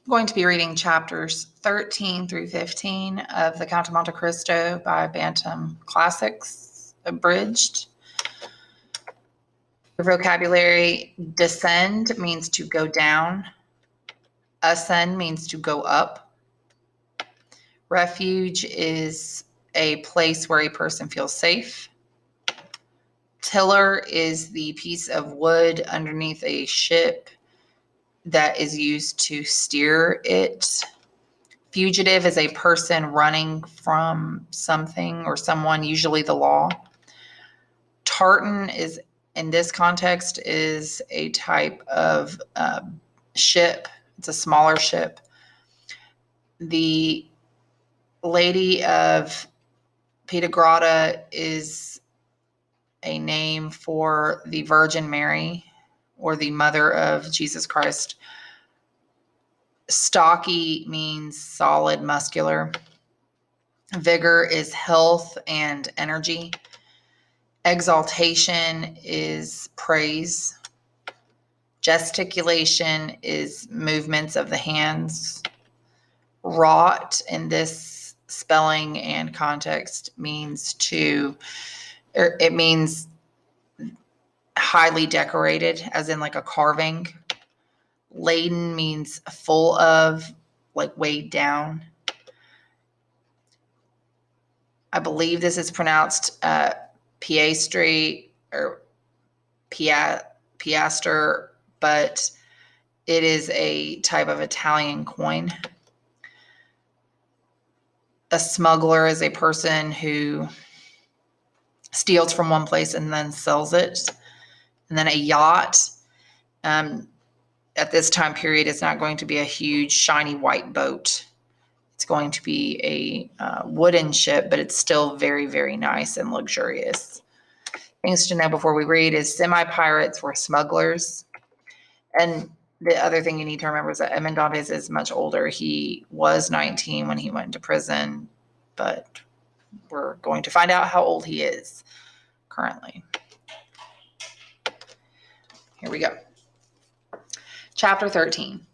I'm going to be reading chapters 13 through 15 of the Count of Monte Cristo by Bantam Abridged. The vocabulary: descend means to go down. Ascend means to go up. Refuge is a place where a person feels safe. Tiller is the piece of wood underneath a ship that is used to steer it. Fugitive is a person running from something or someone, usually the law. Tartan is, in this context, is a type of ship. It's a smaller ship. The Lady of Pietragrada is a name for the Virgin Mary or the Mother of Jesus Christ. Stocky means solid, muscular. Vigor is health and energy. Exaltation is praise. Gesticulation is movements of the hands. Wrought in this spelling and context means it means highly decorated, as in like a carving. Laden means full of, like weighed down. I believe this is pronounced piastre or piaster, but it is a type of Italian coin. A smuggler is a person who steals from one place and then sells it. And then a yacht, at this time period, is not going to be a huge, shiny white boat. It's going to be a wooden ship, but it's still very, very nice and luxurious. Things to know before we read is semi-pirates were smugglers. And the other thing you need to remember is that Edmond Dantès is much older. He was 19 when he went into prison, but we're going to find out how old he is currently. Here we go. Chapter 13.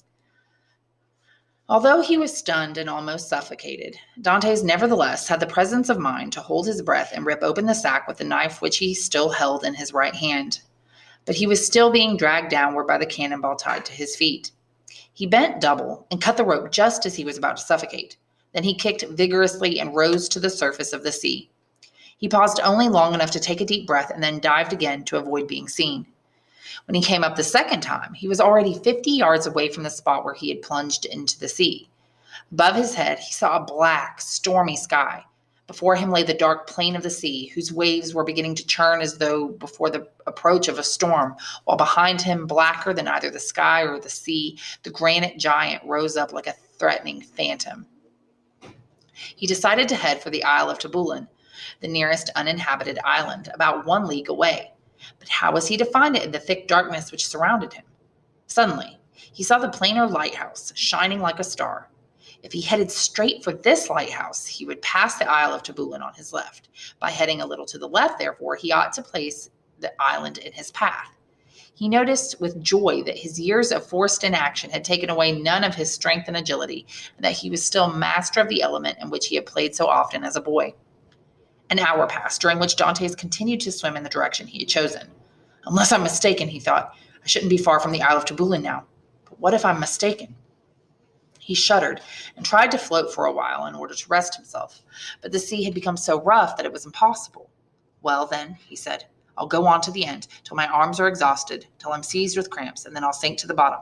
Although he was stunned and almost suffocated, Dantès nevertheless had the presence of mind to hold his breath and rip open the sack with the knife which he still held in his right hand. But he was still being dragged downward by the cannonball tied to his feet. He bent double and cut the rope just as he was about to suffocate. Then he kicked vigorously and rose to the surface of the sea. He paused only long enough to take a deep breath and then dived again to avoid being seen. When he came up the second time, he was already 50 yards away from the spot where he had plunged into the sea. Above his head, he saw a black, stormy sky. Before him lay the dark plain of the sea, whose waves were beginning to churn as though before the approach of a storm, while behind him, blacker than either the sky or the sea, the granite giant rose up like a threatening phantom. He decided to head for the Isle of Tiburon, the nearest uninhabited island, about 1 league away. But how was he to find it in the thick darkness which surrounded him? Suddenly, he saw the plainer lighthouse, shining like a star. If he headed straight for this lighthouse, he would pass the Isle of Tiburon on his left. By heading a little to the left, therefore, he ought to place the island in his path. He noticed with joy that his years of forced inaction had taken away none of his strength and agility, and that he was still master of the element in which he had played so often as a boy. An hour passed, during which Dantès continued to swim in the direction he had chosen. Unless I'm mistaken, he thought, I shouldn't be far from the Isle of Tiburon now. But what if I'm mistaken? He shuddered and tried to float for a while in order to rest himself, but the sea had become so rough that it was impossible. Well, then, he said, I'll go on to the end, till my arms are exhausted, till I'm seized with cramps, and then I'll sink to the bottom.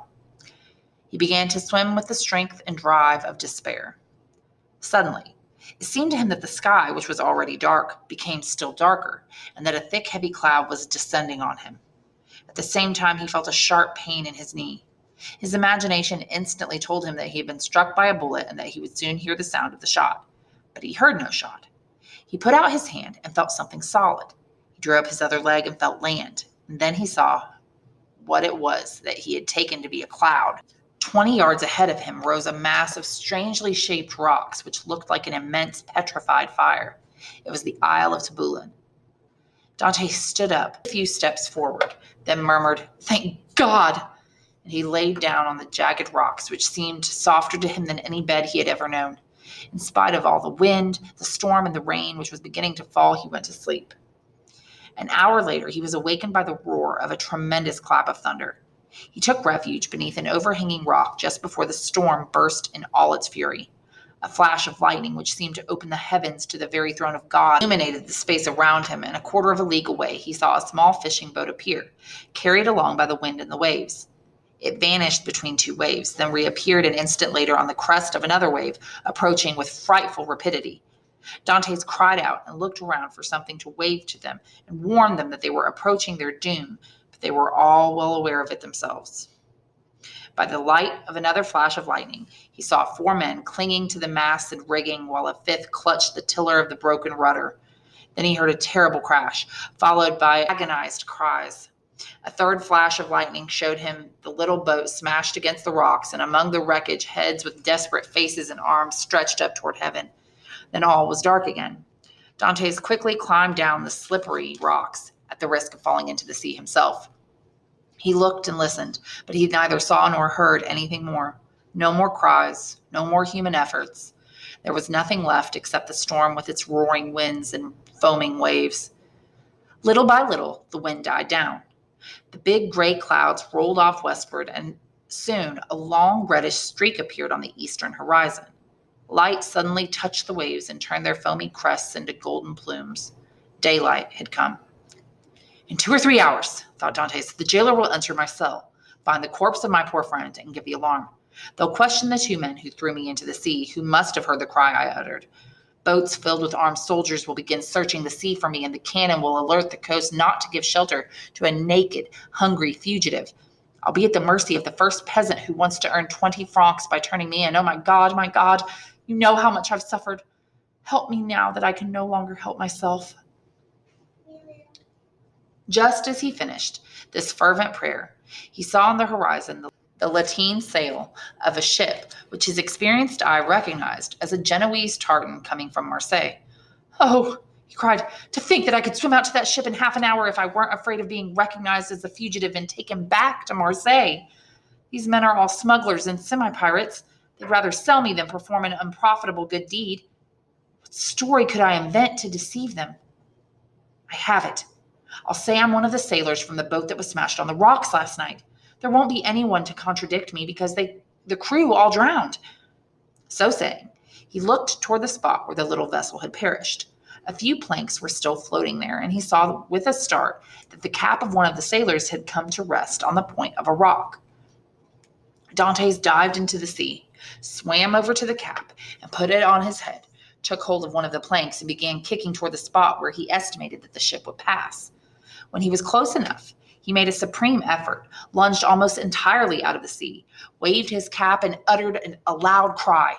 He began to swim with the strength and drive of despair. Suddenly, it seemed to him that the sky, which was already dark, became still darker, and that a thick, heavy cloud was descending on him. At the same time, he felt a sharp pain in his knee. His imagination instantly told him that he had been struck by a bullet and that he would soon hear the sound of the shot. But he heard no shot. He put out his hand and felt something solid. He drew up his other leg and felt land, and then he saw what it was that he had taken to be a cloud. 20 yards ahead of him rose a mass of strangely shaped rocks which looked like an immense petrified fire. It was the Isle of Tiburon. Dantès stood up a few steps forward, then murmured, Thank God! and he laid down on the jagged rocks, which seemed softer to him than any bed he had ever known. In spite of all the wind, the storm, and the rain which was beginning to fall, he went to sleep. An hour later, he was awakened by the roar of a tremendous clap of thunder. He took refuge beneath an overhanging rock just before the storm burst in all its fury. A flash of lightning, which seemed to open the heavens to the very throne of God, illuminated the space around him, and a quarter of a league away he saw a small fishing boat appear, carried along by the wind and the waves. It vanished between two waves, then reappeared an instant later on the crest of another wave, approaching with frightful rapidity. Dantès cried out and looked around for something to wave to them and warn them that they were approaching their doom, but they were all well aware of it themselves. By the light of another flash of lightning, he saw 4 men clinging to the masts and rigging, while a 5th clutched the tiller of the broken rudder. Then he heard a terrible crash, followed by agonized cries. A 3rd flash of lightning showed him the little boat smashed against the rocks, and among the wreckage, heads with desperate faces and arms stretched up toward heaven. Then all was dark again. Dantès quickly climbed down the slippery rocks, at the risk of falling into the sea himself. He looked and listened, but he neither saw nor heard anything more. No more cries, no more human efforts. There was nothing left except the storm with its roaring winds and foaming waves. Little by little, the wind died down. The big gray clouds rolled off westward, and soon a long reddish streak appeared on the eastern horizon. Light suddenly touched the waves and turned their foamy crests into golden plumes. Daylight had come. In 2 or 3 hours, thought Dantès, the jailer will enter my cell, find the corpse of my poor friend, and give the alarm. They'll question the 2 men who threw me into the sea, who must have heard the cry I uttered. Boats filled with armed soldiers will begin searching the sea for me, and the cannon will alert the coast not to give shelter to a naked, hungry fugitive. I'll be at the mercy of the first peasant who wants to earn 20 francs by turning me in. Oh, my God, you know how much I've suffered. Help me now that I can no longer help myself. Just as he finished this fervent prayer, he saw on the horizon the lateen sail of a ship which his experienced eye recognized as a Genoese tartan coming from Marseille. Oh, he cried, to think that I could swim out to that ship in half an hour if I weren't afraid of being recognized as a fugitive and taken back to Marseille. These men are all smugglers and semi-pirates. They'd rather sell me than perform an unprofitable good deed. What story could I invent to deceive them? I have it. I'll say I'm one of the sailors from the boat that was smashed on the rocks last night. There won't be anyone to contradict me because the crew all drowned. So saying, he looked toward the spot where the little vessel had perished. A few planks were still floating there, and he saw with a start that the cap of one of the sailors had come to rest on the point of a rock. Dantès dived into the sea, swam over to the cap, and put it on his head, took hold of one of the planks, and began kicking toward the spot where he estimated that the ship would pass. When he was close enough, he made a supreme effort, lunged almost entirely out of the sea, waved his cap, and uttered a loud cry.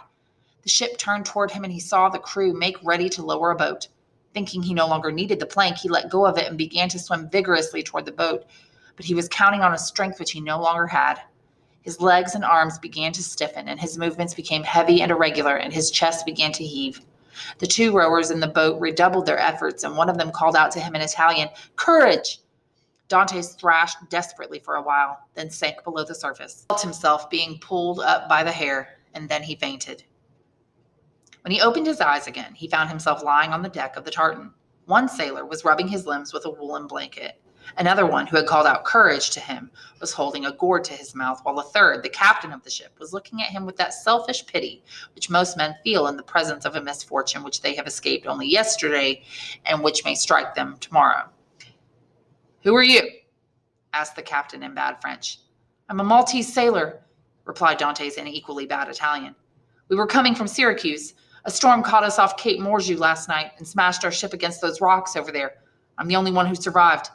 The ship turned toward him, and he saw the crew make ready to lower a boat. Thinking he no longer needed the plank, he let go of it and began to swim vigorously toward the boat, but he was counting on a strength which he no longer had. His legs and arms began to stiffen, and his movements became heavy and irregular, and his chest began to heave. The 2 rowers in the boat redoubled their efforts, and one of them called out to him in Italian, "Courage!" Dantès thrashed desperately for a while, then sank below the surface. He felt himself being pulled up by the hair, and then he fainted. When he opened his eyes again, he found himself lying on the deck of the tartan. One sailor was rubbing his limbs with a woolen blanket. Another one, who had called out courage to him, was holding a gourd to his mouth, while a third, the captain of the ship, was looking at him with that selfish pity which most men feel in the presence of a misfortune which they have escaped only yesterday and which may strike them tomorrow. "Who are you?" asked the captain in bad French. "I'm a Maltese sailor," replied Dantès in equally bad Italian. "We were coming from Syracuse. A storm caught us off Cape Morgiou last night and smashed our ship against those rocks over there. I'm the only one who survived.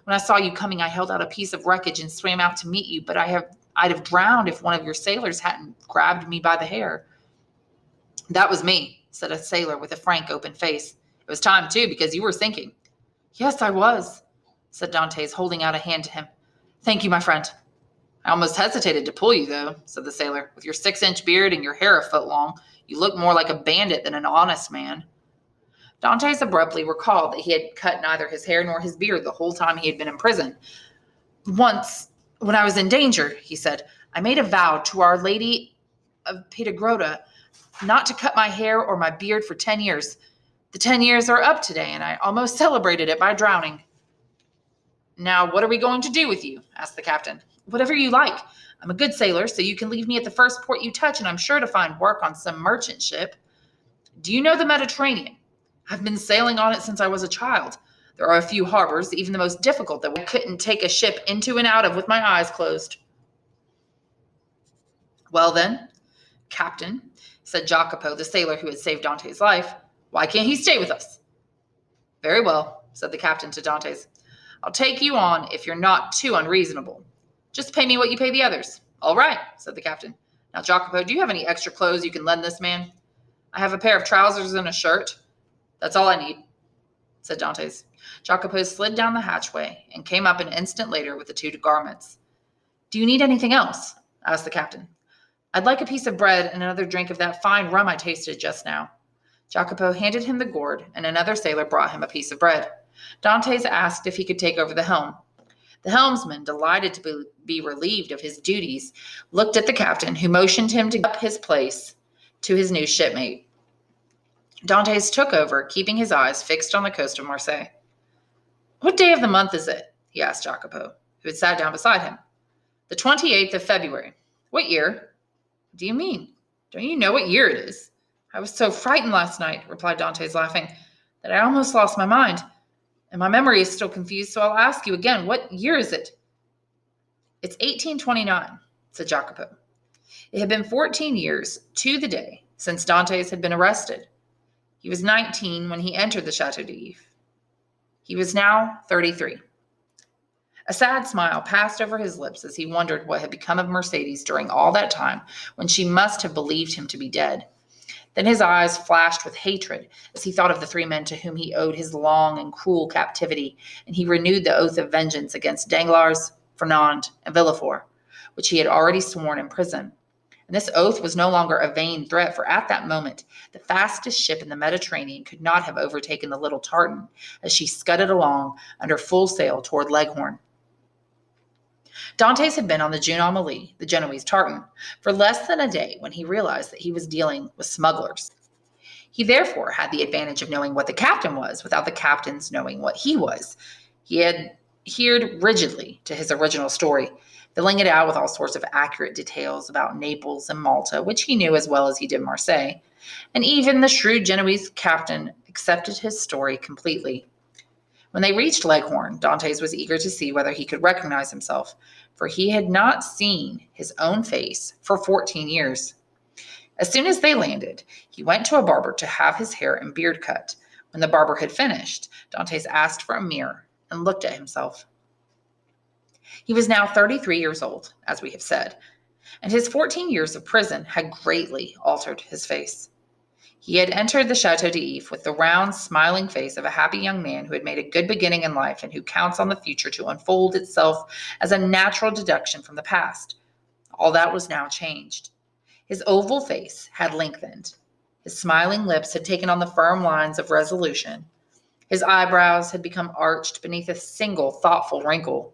When I saw you coming, I held out a piece of wreckage and swam out to meet you, but I'd have drowned if one of your sailors hadn't grabbed me by the hair." "That was me," said a sailor with a frank, open face. "It was time, too, because you were sinking." "Yes, I was," said Dantès, holding out a hand to him. "Thank you, my friend." "I almost hesitated to pull you, though," said the sailor. "With your 6-inch beard and your hair a foot long, you look more like a bandit than an honest man." Dantès abruptly recalled that he had cut neither his hair nor his beard the whole time he had been in prison. Once When I was in danger, he said, I made a vow to Our Lady of Pitagrota not to cut my hair or my beard for 10 years. The 10 years are up today, and I almost celebrated it by drowning. Now, what are we going to do with you? Asked the captain. Whatever you like. I'm a good sailor, so you can leave me at the first port you touch, and I'm sure to find work on some merchant ship. Do you know the Mediterranean? I've been sailing on it since I was a child. There are a few harbors, even the most difficult, that we couldn't take a ship into and out of with my eyes closed. Well then, Captain, said Jacopo, the sailor who had saved Dante's life, why can't he stay with us? Very well, said the captain to Dantès. I'll take you on if you're not too unreasonable. Just pay me what you pay the others. All right, said the captain. Now, Jacopo, do you have any extra clothes you can lend this man? I have a pair of trousers and a shirt. That's all I need, said Dantès. Jacopo slid down the hatchway and came up an instant later with the two garments. Do you need anything else? Asked the captain. I'd like a piece of bread and another drink of that fine rum I tasted just now. Jacopo handed him the gourd, and another sailor brought him a piece of bread. Dantès asked if he could take over the helm. The helmsman, delighted to be relieved of his duties, looked at the captain, who motioned him to give up his place to his new shipmate. Dantès took over, keeping his eyes fixed on the coast of Marseille. What day of the month is it? He asked Jacopo, who had sat down beside him. The 28th of February. What year? What do you mean? Don't you know what year it is? I was so frightened last night, replied Dantès, laughing, that I almost lost my mind. And my memory is still confused, so I'll ask you again, what year is it? It's 1829, said Jacopo. It had been 14 years to the day since Dantès had been arrested. He was 19 when he entered the Château d'If. He was now 33. A sad smile passed over his lips as he wondered what had become of Mercedes during all that time when she must have believed him to be dead. Then his eyes flashed with hatred as he thought of the three men to whom he owed his long and cruel captivity, and he renewed the oath of vengeance against Danglars, Fernand, and Villefort, which he had already sworn in prison. And this oath was no longer a vain threat, for at that moment the fastest ship in the Mediterranean could not have overtaken the little tartan as she scudded along under full sail toward Leghorn. Dantès had been on the Jeune Amélie, the Genoese tartan, for less than a day when he realized that he was dealing with smugglers. He therefore had the advantage of knowing what the captain was without the captain's knowing what he was. He had adhered rigidly to his original story, filling it out with all sorts of accurate details about Naples and Malta, which he knew as well as he did Marseille, and even the shrewd Genoese captain accepted his story completely. When they reached Leghorn, Dantès was eager to see whether he could recognize himself, for he had not seen his own face for 14 years. As soon as they landed, he went to a barber to have his hair and beard cut. When the barber had finished, Dantès asked for a mirror and looked at himself. He was now 33 years old, as we have said, and his 14 years of prison had greatly altered his face. He had entered the Château d'If with the round, smiling face of a happy young man who had made a good beginning in life and who counts on the future to unfold itself as a natural deduction from the past. All that was now changed. His oval face had lengthened. His smiling lips had taken on the firm lines of resolution. His eyebrows had become arched beneath a single thoughtful wrinkle.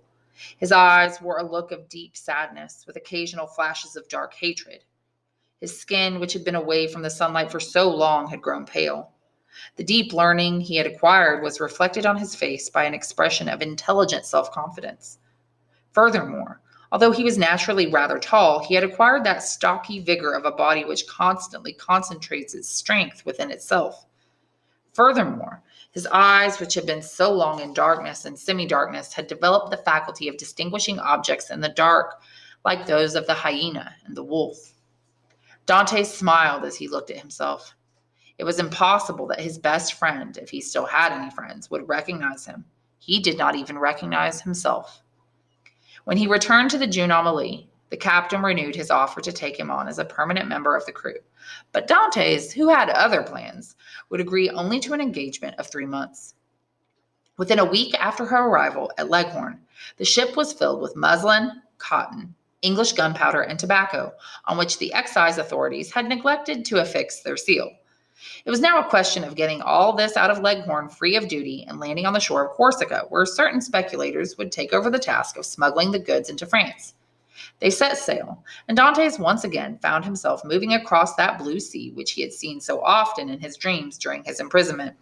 His eyes wore a look of deep sadness with occasional flashes of dark hatred. His skin, which had been away from the sunlight for so long, had grown pale. The deep learning he had acquired was reflected on his face by an expression of intelligent self-confidence. Furthermore, although he was naturally rather tall, he had acquired that stocky vigor of a body which constantly concentrates its strength within itself. Furthermore, his eyes, which had been so long in darkness and semi-darkness, had developed the faculty of distinguishing objects in the dark, like those of the hyena and the wolf. Dantès smiled as he looked at himself. It was impossible that his best friend, if he still had any friends, would recognize him. He did not even recognize himself. When he returned to the Jeune Amélie, the captain renewed his offer to take him on as a permanent member of the crew. But Dantès, who had other plans, would agree only to an engagement of 3 months. Within a week after her arrival at Leghorn, the ship was filled with muslin, cotton, English gunpowder, and tobacco, on which the excise authorities had neglected to affix their seal. It was now a question of getting all this out of Leghorn free of duty and landing on the shore of Corsica, where certain speculators would take over the task of smuggling the goods into France. They set sail, and Dantès once again found himself moving across that blue sea which he had seen so often in his dreams during his imprisonment.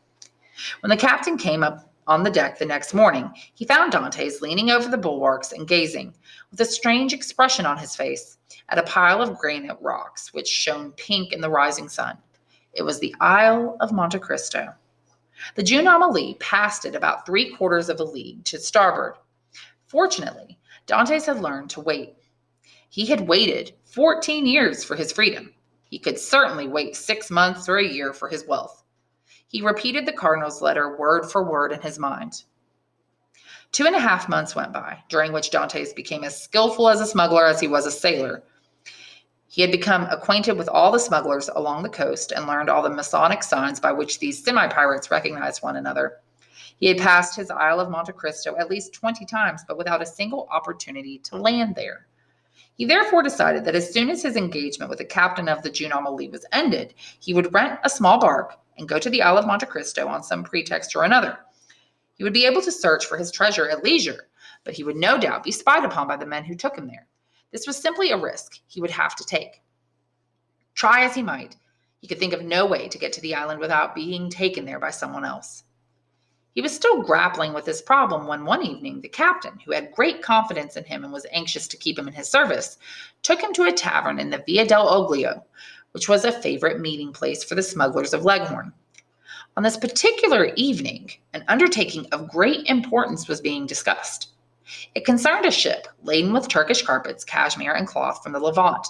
When the captain came up on the deck the next morning, he found Dantès leaning over the bulwarks and gazing, with a strange expression on his face, at a pile of granite rocks which shone pink in the rising sun. It was the Isle of Monte Cristo. The Jeune Amélie passed it about 3/4 of a league to starboard. Fortunately, Dantès had learned to wait. He had waited 14 years for his freedom. He could certainly wait 6 months or a year for his wealth. He repeated the cardinal's letter word for word in his mind. 2.5 months went by, during which Dantès became as skillful as a smuggler as he was a sailor. He had become acquainted with all the smugglers along the coast and learned all the Masonic signs by which these semi-pirates recognized one another. He had passed his Isle of Monte Cristo at least 20 times, but without a single opportunity to land there. He therefore decided that as soon as his engagement with the captain of the Jeune Amélie was ended, he would rent a small bark and go to the Isle of Monte Cristo on some pretext or another. He would be able to search for his treasure at leisure, but he would no doubt be spied upon by the men who took him there. This was simply a risk he would have to take. Try as he might, he could think of no way to get to the island without being taken there by someone else. He was still grappling with this problem when one evening the captain, who had great confidence in him and was anxious to keep him in his service, took him to a tavern in the Via del Oglio, which was a favorite meeting place for the smugglers of Leghorn. On this particular evening, an undertaking of great importance was being discussed. It concerned a ship laden with Turkish carpets, cashmere, and cloth from the Levant.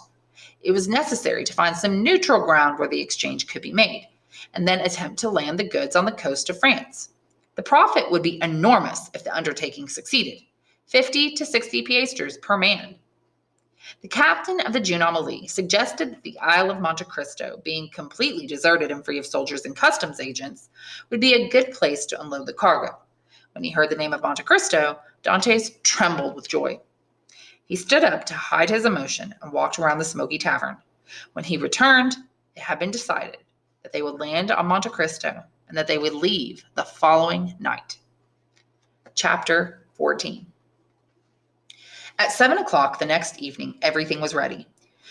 It was necessary to find some neutral ground where the exchange could be made, and then attempt to land the goods on the coast of France. The profit would be enormous if the undertaking succeeded, 50 to 60 piastres per man. The captain of the Jeune Amélie suggested that the Isle of Monte Cristo, being completely deserted and free of soldiers and customs agents, would be a good place to unload the cargo. When he heard the name of Monte Cristo, Dantès trembled with joy. He stood up to hide his emotion and walked around the smoky tavern. When he returned, it had been decided that they would land on Monte Cristo and that they would leave the following night. Chapter 14. At 7 o'clock the next evening, everything was ready.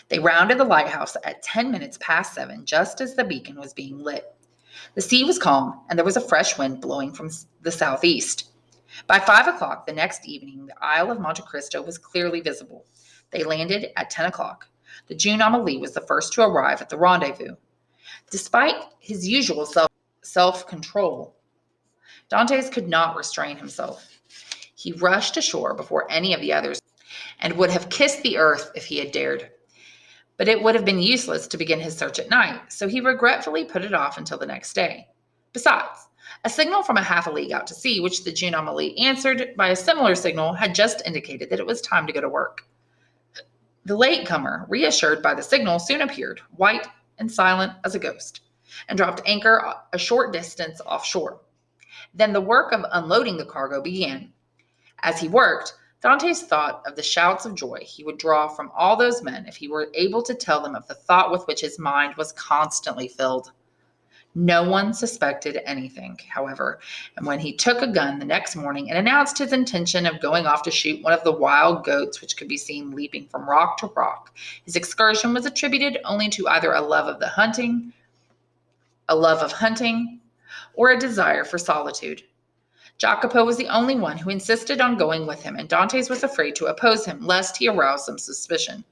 They rounded the lighthouse at 10 minutes past 7, just as the beacon was being lit. The sea was calm, and there was a fresh wind blowing from the southeast. By 5 o'clock the next evening, the Isle of Monte Cristo was clearly visible. They landed at 10 o'clock. The Jeune Amélie was the first to arrive at the rendezvous. Despite his usual self-control, Dantès could not restrain himself. He rushed ashore before any of the others and would have kissed the earth if he had dared. But it would have been useless to begin his search at night, so he regretfully put it off until the next day. Besides, a signal from a half a league out to sea, which the Jeune Amélie answered by a similar signal, had just indicated that it was time to go to work. The latecomer, reassured by the signal, soon appeared, white and silent as a ghost, and dropped anchor a short distance offshore. Then the work of unloading the cargo began. As he worked, Dantès thought of the shouts of joy he would draw from all those men if he were able to tell them of the thought with which his mind was constantly filled. No one suspected anything, however, and when he took a gun the next morning and announced his intention of going off to shoot one of the wild goats which could be seen leaping from rock to rock, his excursion was attributed only to either a love of hunting, or a desire for solitude. Jacopo was the only one who insisted on going with him, and Dantès was afraid to oppose him, lest he arouse some suspicion.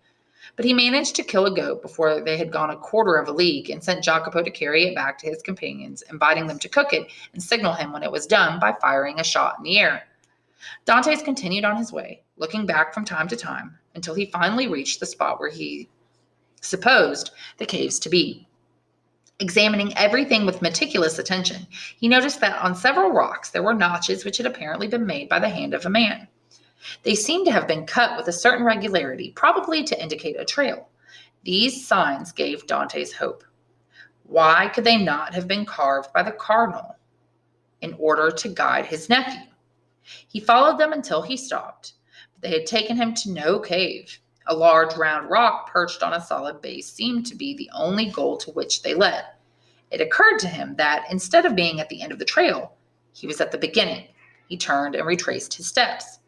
But he managed to kill a goat before they had gone 1/4 of a league, and sent Jacopo to carry it back to his companions, inviting them to cook it and signal him when it was done by firing a shot in the air. Dantès continued on his way, looking back from time to time, until he finally reached the spot where he supposed the caves to be. Examining everything with meticulous attention, he noticed that on several rocks there were notches which had apparently been made by the hand of a man. They seemed to have been cut with a certain regularity, probably to indicate a trail. These signs gave Dantès hope. Why could they not have been carved by the cardinal in order to guide his nephew? He followed them until he stopped. They had taken him to no cave. A large round rock perched on a solid base seemed to be the only goal to which they led. It occurred to him that instead of being at the end of the trail, he was at the beginning. He turned and retraced his steps.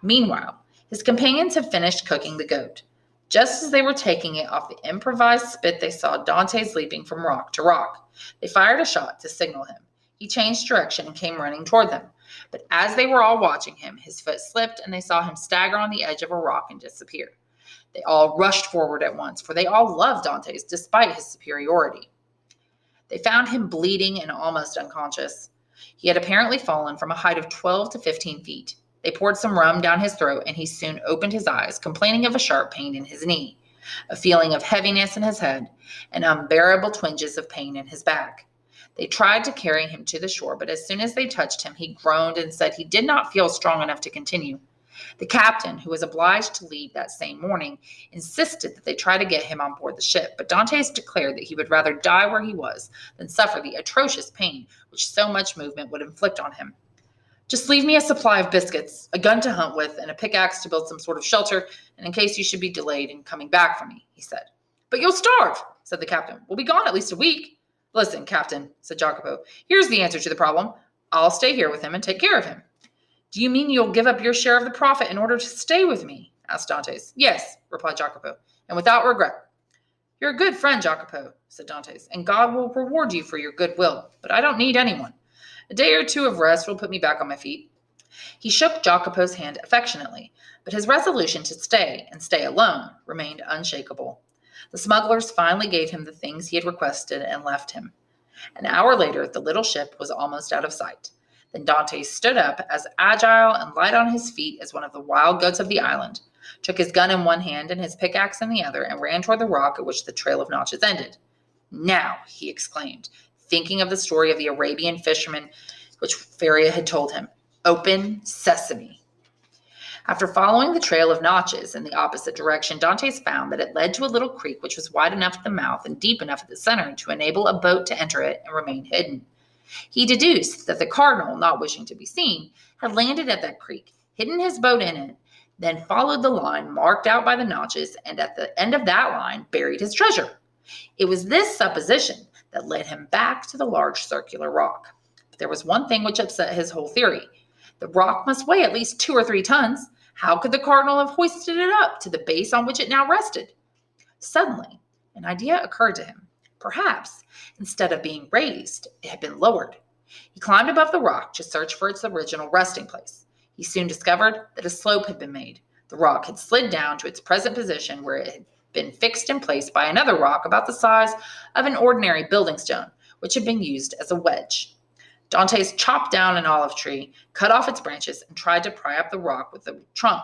Meanwhile, his companions had finished cooking the goat. Just as they were taking it off the improvised spit, they saw Dantès leaping from rock to rock. They fired a shot to signal him. He changed direction and came running toward them. But as they were all watching him, his foot slipped and they saw him stagger on the edge of a rock and disappear. They all rushed forward at once, for they all loved Dantès despite his superiority. They found him bleeding and almost unconscious. He had apparently fallen from a height of 12 to 15 feet. They poured some rum down his throat, and he soon opened his eyes, complaining of a sharp pain in his knee, a feeling of heaviness in his head, and unbearable twinges of pain in his back. They tried to carry him to the shore, but as soon as they touched him, he groaned and said he did not feel strong enough to continue. The captain, who was obliged to leave that same morning, insisted that they try to get him on board the ship, but Dantès declared that he would rather die where he was than suffer the atrocious pain which so much movement would inflict on him. "Just leave me a supply of biscuits, a gun to hunt with, and a pickaxe to build some sort of shelter, and in case you should be delayed in coming back for me," he said. "But you'll starve," said the captain. "We'll be gone at least a week." "Listen, Captain," said Jacopo, "here's the answer to the problem. I'll stay here with him and take care of him." "Do you mean you'll give up your share of the profit in order to stay with me?" asked Dantès. "Yes," replied Jacopo, "and without regret." "You're a good friend, Jacopo," said Dantès, "and God will reward you for your good will, but I don't need anyone. A day or two of rest will put me back on my feet." He shook Jacopo's hand affectionately, but his resolution to stay, and stay alone, remained unshakable. The smugglers finally gave him the things he had requested and left him. An hour later, the little ship was almost out of sight. Then Dantès stood up, as agile and light on his feet as one of the wild goats of the island, took his gun in one hand and his pickaxe in the other, and ran toward the rock at which the trail of notches ended. "Now," he exclaimed, thinking of the story of the Arabian fisherman which Faria had told him, "Open sesame." After following the trail of notches in the opposite direction, Dantès found that it led to a little creek which was wide enough at the mouth and deep enough at the center to enable a boat to enter it and remain hidden. He deduced that the cardinal, not wishing to be seen, had landed at that creek, hidden his boat in it, then followed the line marked out by the notches, and at the end of that line buried his treasure. It was this supposition that led him back to the large circular rock. But there was one thing which upset his whole theory. The rock must weigh at least 2 or 3 tons. How could the cardinal have hoisted it up to the base on which it now rested? Suddenly, an idea occurred to him. Perhaps, instead of being raised, it had been lowered. He climbed above the rock to search for its original resting place. He soon discovered that a slope had been made. The rock had slid down to its present position, where it had been fixed in place by another rock about the size of an ordinary building stone, which had been used as a wedge. Dantès chopped down an olive tree, cut off its branches, and tried to pry up the rock with the trunk.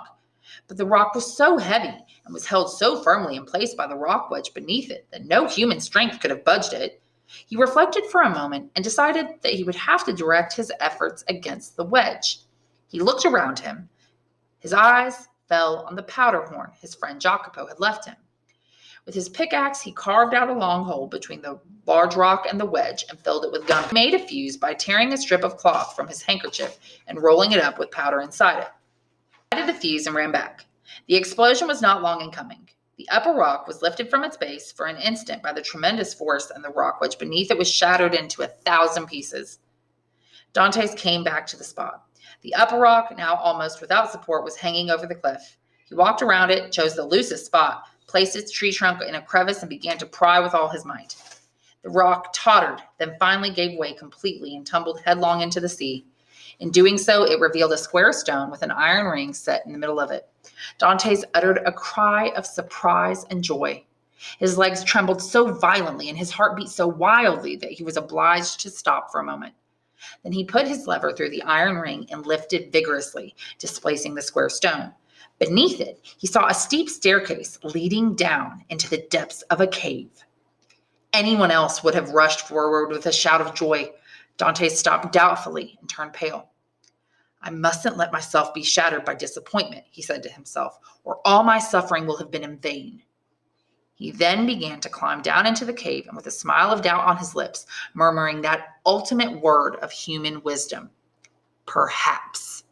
But the rock was so heavy and was held so firmly in place by the rock wedge beneath it that no human strength could have budged it. He reflected for a moment and decided that he would have to direct his efforts against the wedge. He looked around him. His eyes fell on the powder horn his friend Jacopo had left him. With his pickaxe, he carved out a long hole between the large rock and the wedge and filled it with gum. He made a fuse by tearing a strip of cloth from his handkerchief and rolling it up with powder inside it. He lighted the fuse and ran back. The explosion was not long in coming. The upper rock was lifted from its base for an instant by the tremendous force, and the rock wedge beneath it was shattered into 1,000 pieces. Dantès came back to the spot. The upper rock, now almost without support, was hanging over the cliff. He walked around it, chose the loosest spot, placed its tree trunk in a crevice, and began to pry with all his might. The rock tottered, then finally gave way completely and tumbled headlong into the sea. In doing so, it revealed a square stone with an iron ring set in the middle of it. Dantès uttered a cry of surprise and joy. His legs trembled so violently and his heart beat so wildly that he was obliged to stop for a moment. Then he put his lever through the iron ring and lifted vigorously, displacing the square stone. Beneath it, he saw a steep staircase leading down into the depths of a cave. Anyone else would have rushed forward with a shout of joy. Dantès stopped doubtfully and turned pale. "I mustn't let myself be shattered by disappointment," he said to himself, "or all my suffering will have been in vain." He then began to climb down into the cave, and with a smile of doubt on his lips, murmuring that ultimate word of human wisdom, "Perhaps."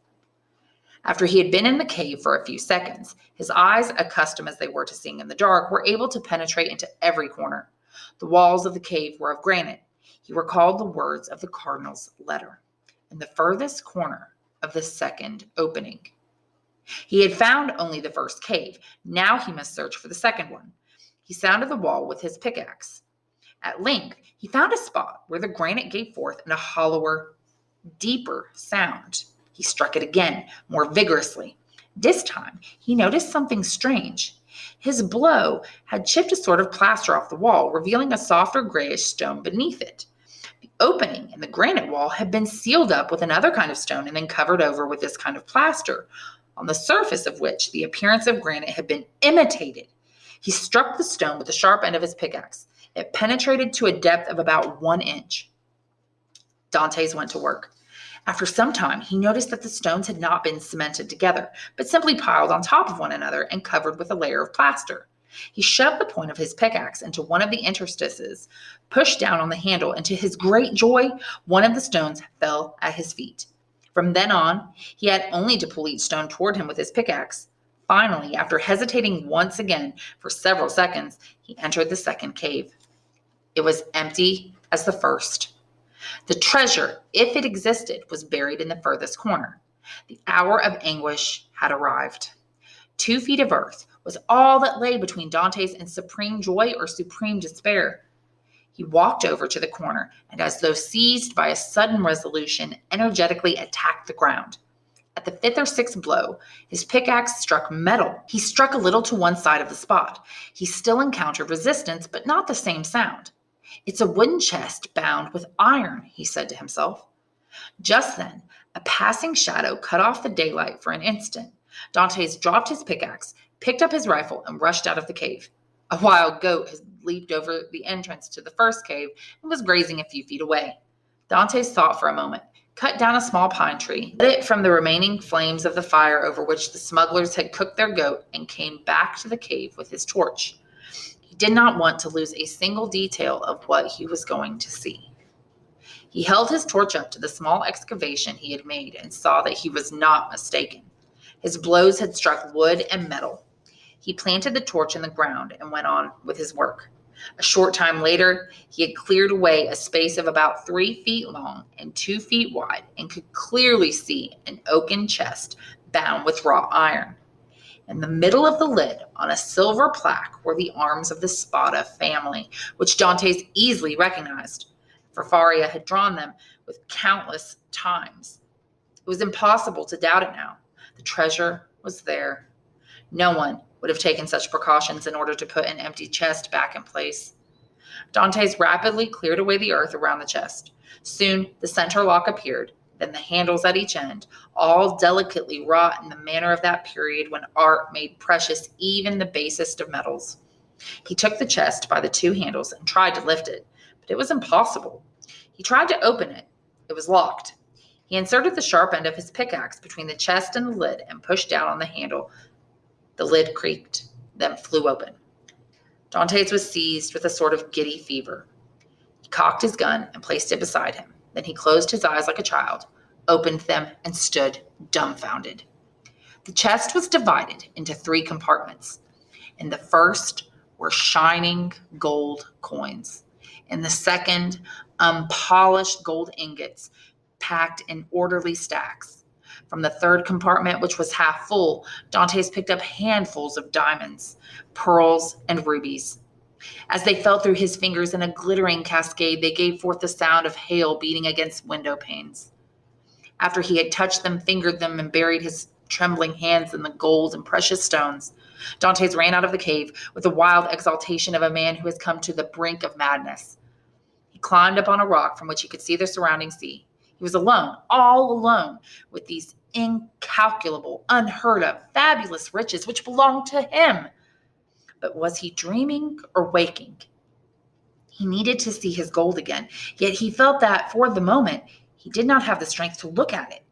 After he had been in the cave for a few seconds, his eyes, accustomed as they were to seeing in the dark, were able to penetrate into every corner. The walls of the cave were of granite. He recalled the words of the cardinal's letter in the furthest corner of the second opening. He had found only the first cave. Now he must search for the second one. He sounded the wall with his pickaxe. At length, he found a spot where the granite gave forth in a hollower, deeper sound. He struck it again, more vigorously. This time, he noticed something strange. His blow had chipped a sort of plaster off the wall, revealing a softer grayish stone beneath it. The opening in the granite wall had been sealed up with another kind of stone and then covered over with this kind of plaster, on the surface of which the appearance of granite had been imitated. He struck the stone with the sharp end of his pickaxe. It penetrated to a depth of about 1 inch. Dantès went to work. After some time, he noticed that the stones had not been cemented together, but simply piled on top of one another and covered with a layer of plaster. He shoved the point of his pickaxe into one of the interstices, pushed down on the handle, and to his great joy, one of the stones fell at his feet. From then on, he had only to pull each stone toward him with his pickaxe. Finally, after hesitating once again for several seconds, he entered the second cave. It was empty as the first. The treasure, if it existed, was buried in the furthest corner. The hour of anguish had arrived. 2 feet of earth was all that lay between Dantès and supreme joy or supreme despair. He walked over to the corner and, as though seized by a sudden resolution, energetically attacked the ground. At the 5th or 6th blow, his pickaxe struck metal. He struck a little to one side of the spot. He still encountered resistance, but not the same sound. "It's a wooden chest bound with iron," he said to himself. Just then, a passing shadow cut off the daylight for an instant. Dantès dropped his pickaxe, picked up his rifle, and rushed out of the cave. A wild goat had leaped over the entrance to the first cave and was grazing a few feet away. Dantès thought for a moment, cut down a small pine tree, lit it from the remaining flames of the fire over which the smugglers had cooked their goat, and came back to the cave with his torch. He did not want to lose a single detail of what he was going to see. He held his torch up to the small excavation he had made and saw that he was not mistaken. His blows had struck wood and metal. He planted the torch in the ground and went on with his work. A short time later, he had cleared away a space of about 3 feet long and 2 feet wide, and could clearly see an oaken chest bound with wrought iron. In the middle of the lid, on a silver plaque, were the arms of the Spada family, which Dantès easily recognized, for Faria had drawn them with countless times. It was impossible to doubt it now. The treasure was there. No one would have taken such precautions in order to put an empty chest back in place. Dantès rapidly cleared away the earth around the chest. Soon the center lock appeared, then the handles at each end, all delicately wrought in the manner of that period when art made precious even the basest of metals. He took the chest by the 2 handles and tried to lift it, but it was impossible. He tried to open it. It was locked. He inserted the sharp end of his pickaxe between the chest and the lid and pushed down on the handle. The lid creaked, then flew open. Dantès was seized with a sort of giddy fever. He cocked his gun and placed it beside him. Then he closed his eyes like a child, opened them, and stood dumbfounded. The chest was divided into 3 compartments. In the first were shining gold coins. In the second, unpolished gold ingots packed in orderly stacks. From the 3rd compartment, which was half full, Dantès picked up handfuls of diamonds, pearls, and rubies. As they fell through his fingers in a glittering cascade, they gave forth the sound of hail beating against window panes. After he had touched them, fingered them, and buried his trembling hands in the gold and precious stones, Dantès ran out of the cave with the wild exultation of a man who has come to the brink of madness. He climbed up on a rock from which he could see the surrounding sea. He was alone, all alone, with these incalculable, unheard of, fabulous riches which belonged to him. But was he dreaming or waking? He needed to see his gold again, yet he felt that, for the moment, he did not have the strength to look at it.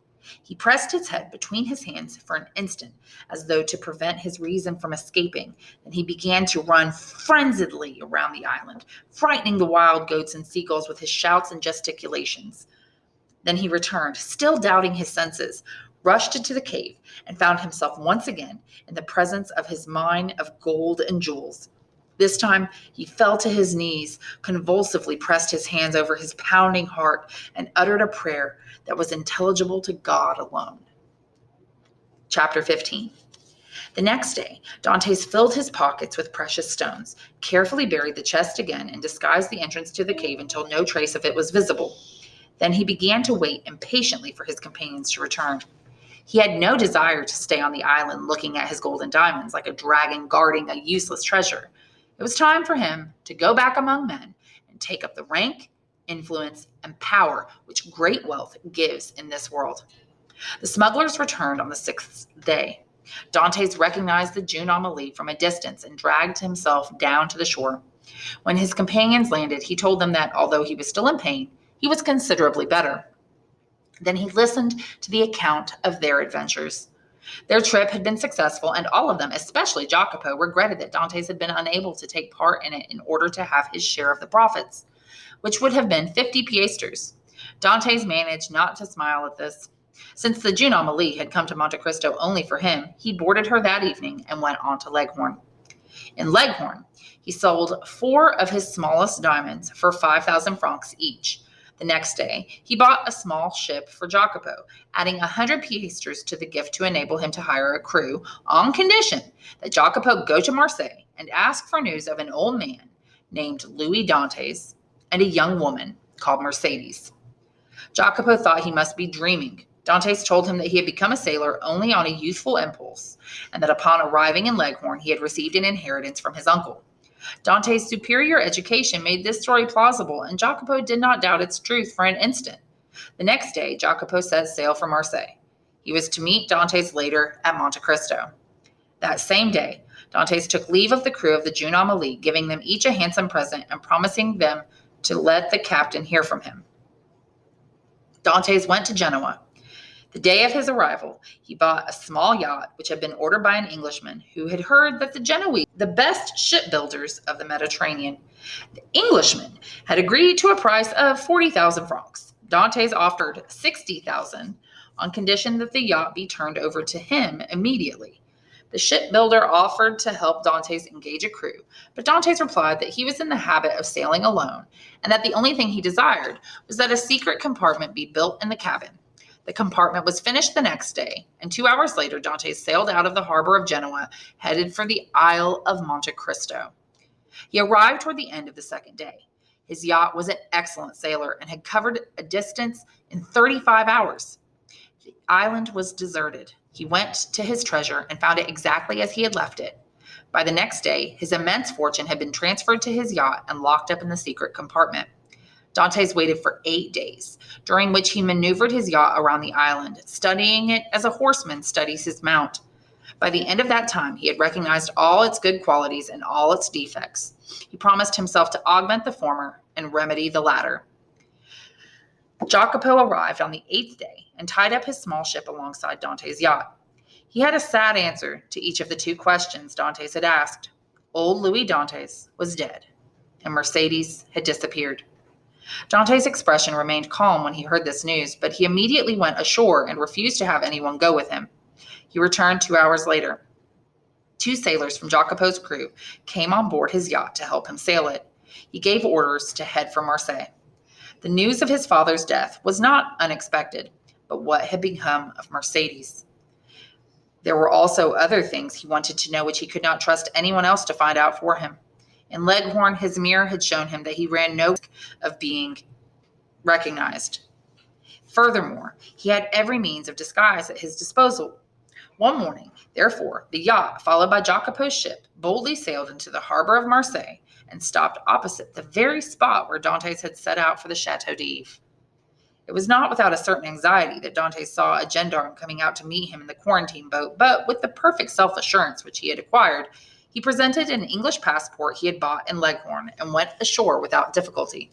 He pressed his head between his hands for an instant, as though to prevent his reason from escaping. Then he began to run frenziedly around the island, frightening the wild goats and seagulls with his shouts and gesticulations. Then he returned, still doubting his senses, rushed into the cave, and found himself once again in the presence of his mine of gold and jewels. This time, he fell to his knees, convulsively pressed his hands over his pounding heart, and uttered a prayer that was intelligible to God alone. Chapter 15. The next day, Dantès filled his pockets with precious stones, carefully buried the chest again, and disguised the entrance to the cave until no trace of it was visible. Then he began to wait impatiently for his companions to return. He had no desire to stay on the island looking at his gold and diamonds like a dragon guarding a useless treasure. It was time for him to go back among men and take up the rank, influence, and power which great wealth gives in this world. The smugglers returned on the 6th day. Dantès recognized the Jeune Amélie from a distance and dragged himself down to the shore. When his companions landed, he told them that, although he was still in pain, he was considerably better. Then he listened to the account of their adventures. Their trip had been successful, and all of them, especially Jacopo, regretted that Dantès had been unable to take part in it in order to have his share of the profits, which would have been 50 piastres. Dantès managed not to smile at this. Since the Jeune Amélie had come to Monte Cristo only for him, he boarded her that evening and went on to Leghorn. In Leghorn, he sold 4 of his smallest diamonds for 5,000 francs each. The next day, he bought a small ship for Jacopo, adding 100 piastres to the gift to enable him to hire a crew, on condition that Jacopo go to Marseille and ask for news of an old man named Louis Dantès and a young woman called Mercedes. Jacopo thought he must be dreaming. Dantès told him that he had become a sailor only on a youthful impulse, and that upon arriving in Leghorn he had received an inheritance from his uncle. Dantès' superior education made this story plausible, and Jacopo did not doubt its truth for an instant. The next day, Jacopo set sail for Marseille. He was to meet Dantès later at Monte Cristo. That same day, Dantès took leave of the crew of the Jeune Amélie, giving them each a handsome present and promising them to let the captain hear from him. Dantès went to Genoa. The day of his arrival, he bought a small yacht which had been ordered by an Englishman who had heard that the Genoese, the best shipbuilders of the Mediterranean. The Englishman had agreed to a price of 40,000 francs. Dantès offered 60,000 on condition that the yacht be turned over to him immediately. The shipbuilder offered to help Dantès engage a crew, but Dantès replied that he was in the habit of sailing alone and that the only thing he desired was that a secret compartment be built in the cabin. The compartment was finished the next day, and 2 hours later, Dantès sailed out of the harbor of Genoa, headed for the Isle of Monte Cristo. He arrived toward the end of the second day. His yacht was an excellent sailor and had covered a distance in 35 hours. The island was deserted. He went to his treasure and found it exactly as he had left it. By the next day, his immense fortune had been transferred to his yacht and locked up in the secret compartment. Dantès waited for 8 days, during which he maneuvered his yacht around the island, studying it as a horseman studies his mount. By the end of that time, he had recognized all its good qualities and all its defects. He promised himself to augment the former and remedy the latter. Jacopo arrived on the 8th day and tied up his small ship alongside Dantès' yacht. He had a sad answer to each of the 2 questions Dantès had asked. Old Louis Dantès was dead, and Mercedes had disappeared. Dantès' expression remained calm when he heard this news, but he immediately went ashore and refused to have anyone go with him. He returned 2 hours later. 2 sailors from Jacopo's crew came on board his yacht to help him sail it. He gave orders to head for Marseille. The news of his father's death was not unexpected, but what had become of Mercedes? There were also other things he wanted to know which he could not trust anyone else to find out for him. In Leghorn, his mirror had shown him that he ran no risk of being recognized. Furthermore, he had every means of disguise at his disposal. One morning, therefore, the yacht, followed by Jacopo's ship, boldly sailed into the harbor of Marseille and stopped opposite the very spot where Dantès had set out for the Château d'If. It was not without a certain anxiety that Dantès saw a gendarme coming out to meet him in the quarantine boat, but with the perfect self-assurance which he had acquired, he presented an English passport he had bought in Leghorn and went ashore without difficulty.